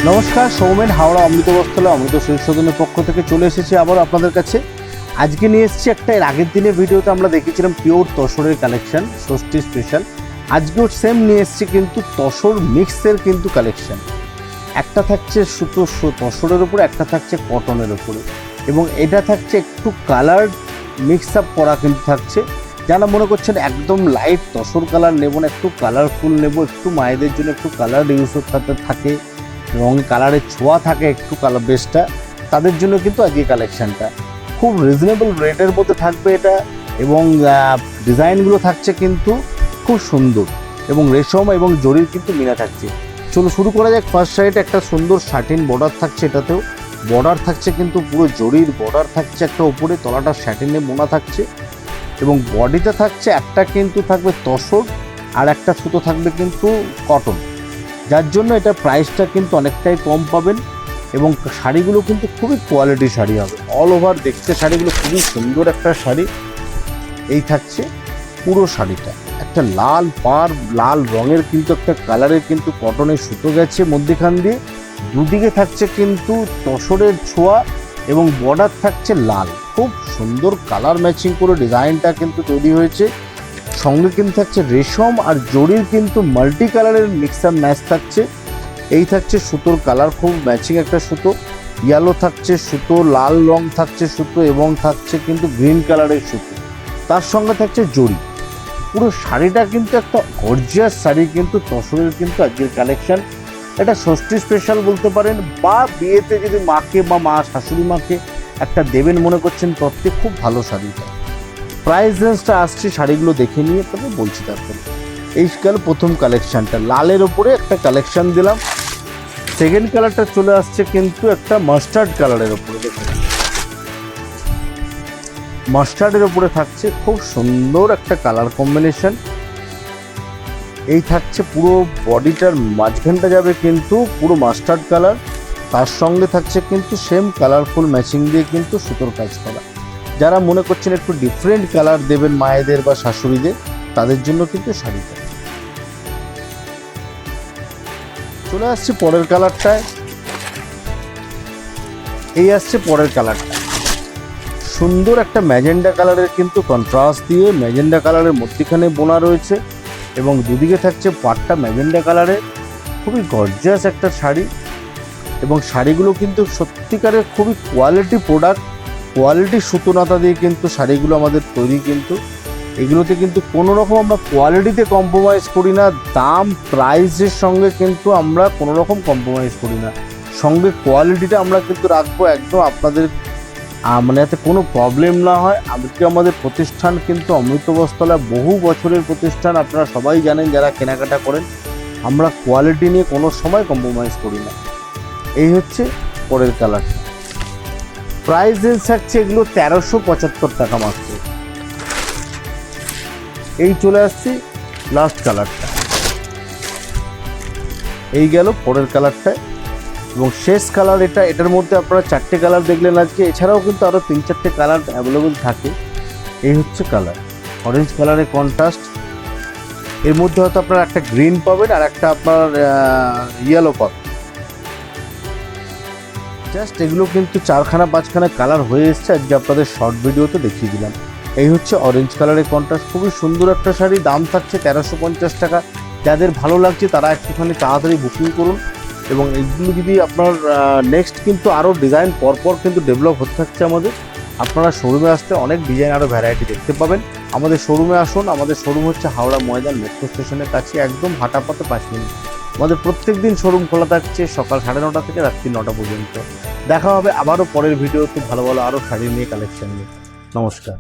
নমস্কার, সৌমেন হাওড়া অমৃত বস্ত্রালয় অমৃত শিল্প সদনের পক্ষ থেকে চলে এসেছি আবার আপনাদের কাছে। আজকে নিয়ে এসেছি একটা, এর আগের দিনের ভিডিওতে আমরা দেখেছিলাম পিওর তসরের কালেকশন, ষষ্ঠী স্পেশাল। আজকেও সেম নিয়ে এসেছি, কিন্তু তসর মিক্সের কিন্তু কালেকশন। একটা থাকছে সুতো তসরের উপরে, একটা থাকছে কটনের উপরে, এবং এটা থাকছে একটু কালার মিক্স আপ করা কিন্তু থাকছে। যারা মনে করছেন একদম লাইট তসর কালার নেব না, একটু কালারফুল নেব, একটু মায়েদের জন্য একটু কালার ইউজ থাকে, রং কালারের ছোঁয়া থাকে একটু কালার বেসটা, তাদের জন্য কিন্তু আজকে কালেকশানটা খুব রিজনেবল রেটের মধ্যে থাকবে এটা। এবং ডিজাইনগুলো থাকছে কিন্তু খুব সুন্দর, এবং রেশম এবং জরির কিন্তু মিনা থাকছে। চলো শুরু করা যাক। ফার্স্ট সাইডে একটা সুন্দর স্যাটিন বর্ডার থাকছে, এটাতেও বর্ডার থাকছে কিন্তু পুরো জরির বর্ডার থাকছে একটা উপরে, তলাটা স্যাটিনে বোনা থাকছে, এবং বডিতে থাকছে একটা কিন্তু থাকবে তসর আর একটা সুতো থাকবে কিন্তু কটন, যার জন্য এটা প্রাইসটা কিন্তু অনেকটাই কম পাবেন। এবং শাড়িগুলো কিন্তু খুবই কোয়ালিটি শাড়ি হবে, অল ওভার দেখতে শাড়িগুলো খুবই সুন্দর একটা শাড়ি। এই থাকছে পুরো শাড়িটা, একটা লাল পাড় লাল রঙের কিন্তু একটা কালারের কিন্তু কটনের সুতো গেছে মধ্যখান দিয়ে, দুদিকে থাকছে কিন্তু তসরের ছোঁয়া, এবং বর্ডার থাকছে লাল। খুব সুন্দর কালার ম্যাচিং করে ডিজাইনটা কিন্তু তৈরি হয়েছে। সঙ্গে কিন্তু থাকছে রেশম আর জরির কিন্তু মাল্টি কালারের মিক্সার ম্যাচ থাকছে। এই থাকছে সুতোর কালার, খুব ম্যাচিং একটা সুতো, ইয়েলো থাকছে সুতো, লাল রং থাকছে সুতো, এবং থাকছে কিন্তু গ্রিন কালারের সুতো, তার সঙ্গে থাকছে জরি। পুরো শাড়িটা কিন্তু একটা গর্জিয়াস শাড়ি কিন্তু তসরের কিন্তু আজকের কালেকশন। এটা ষষ্ঠী স্পেশাল বলতে পারেন, বা বিয়েতে যদি মাকে বা মা শাশুড়ি মাকে একটা দেবেন মনে করছেন তত্ত্বে খুব ভালো শাড়িটা। প্রাইস রেঞ্জটা আসছে শাড়িগুলো দেখে নিয়ে তবে বলছি। তারপরে এই গেল প্রথম কালেকশানটা, লালের ওপরে একটা কালেকশান দিলাম। সেকেন্ড কালারটা চলে আসছে কিন্তু একটা মাস্টার্ড কালারের ওপরে, দেখুন মাস্টার্ডের ওপরে থাকছে খুব সুন্দর একটা কালার কম্বিনেশন। এই থাকছে পুরো বডিটার মাঝখানটা যাবে কিন্তু পুরো মাস্টার্ড কালার, তার সঙ্গে থাকছে কিন্তু সেম কালারফুল ম্যাচিং দিয়ে কিন্তু সুতোর কাজ করা। যারা মনে করছেন একটু ডিফারেন্ট কালার দেবেন মায়েদের বা শাশুড়িদের, তাদের জন্য কিন্তু শাড়িটা। চলে আসছে পরের কালারটায়, এই আসছে পরের কালারটা, সুন্দর একটা ম্যাজেন্ডা কালারের কিন্তু কন্ট্রাস্ট দিয়ে ম্যাজেন্ডা কালারের মধ্যখানে বোনা রয়েছে, এবং দুদিকে থাকছে পাটটা ম্যাজেন্ডা কালারের। খুবই গর্জিয়াস একটা শাড়ি, এবং শাড়িগুলো কিন্তু সত্যিকারের খুবই কোয়ালিটি প্রোডাক্ট, কোয়ালিটি সুতোনাতা দিয়ে কিন্তু শাড়িগুলো আমাদের তৈরি। কিন্তু এগুলোতে কিন্তু কোনো রকম আমরা কোয়ালিটিতে কম্প্রোমাইজ করি না, দাম প্রাইসের সঙ্গে কিন্তু আমরা কোনো রকম কম্প্রোমাইজ করি না, সঙ্গে কোয়ালিটিটা আমরা কিন্তু রাখবো একদম আপনাদের মানে যাতে কোনো প্রবলেম না হয়। আমাদের প্রতিষ্ঠান কিন্তু অমৃত বস্ত্রালয় বহু বছরের প্রতিষ্ঠান, আপনারা সবাই জানেন যারা কেনাকাটা করেন, আমরা কোয়ালিটি নিয়ে কোনো সময় কম্প্রোমাইজ করি না। এই হচ্ছে পরের কালারটা। প্রাইস রেঞ্জ থাকছে এগুলো 1375 টাকা মাত্র। এই চলে আসছি লাস্ট কালারটা, এই গেল পরের কালারটায়, এবং শেষ কালার এটা। এটার মধ্যে আপনারা 4টে কালার দেখলেন আজকে, এছাড়াও কিন্তু আরও 3-4টে কালার অ্যাভেলেবল থাকে। এই হচ্ছে কালার, অরেঞ্জ কালারের কন্ট্রাস্ট, এর মধ্যে হয়তো আপনারা একটা গ্রিন পাবেন আর একটা আপনার ইয়েলো পাবেন। জাস্ট এগুলো কিন্তু 4-5খানা কালার হয়ে এসছে, আজকে আপনাদের শর্ট ভিডিওতে দেখিয়ে দিলাম। এই হচ্ছে অরেঞ্জ কালারের কন্ট্রাস্ট, খুবই সুন্দর একটা শাড়ি, দাম থাকছে 1350 টাকা। যাদের ভালো লাগছে তারা একটুখানি তাড়াতাড়ি বুকিং করুন। এবং এইগুলো যদি আপনার নেক্সট কিন্তু আরও ডিজাইন পরপর কিন্তু ডেভেলপ হতে থাকছে আমাদের। আপনারা শোরুমে আসতে অনেক ডিজাইন আরও ভ্যারাইটি দেখতে পাবেন। আমাদের শোরুমে আসুন, আমাদের শোরুম হচ্ছে হাওড়া ময়দান মেট্রো স্টেশনের কাছে, একদম হাঁটাপথে 5 মিনিট। আমাদের প্রত্যেক দিন শোরুম খোলা থাকছে সকাল 9:30 থেকে রাত্রি 9টা পর্যন্ত। দেখা হবে আবারও পরের ভিডিওতে ভালো ভালো আরও শাড়ি নিয়ে, কালেকশন নিয়ে। নমস্কার।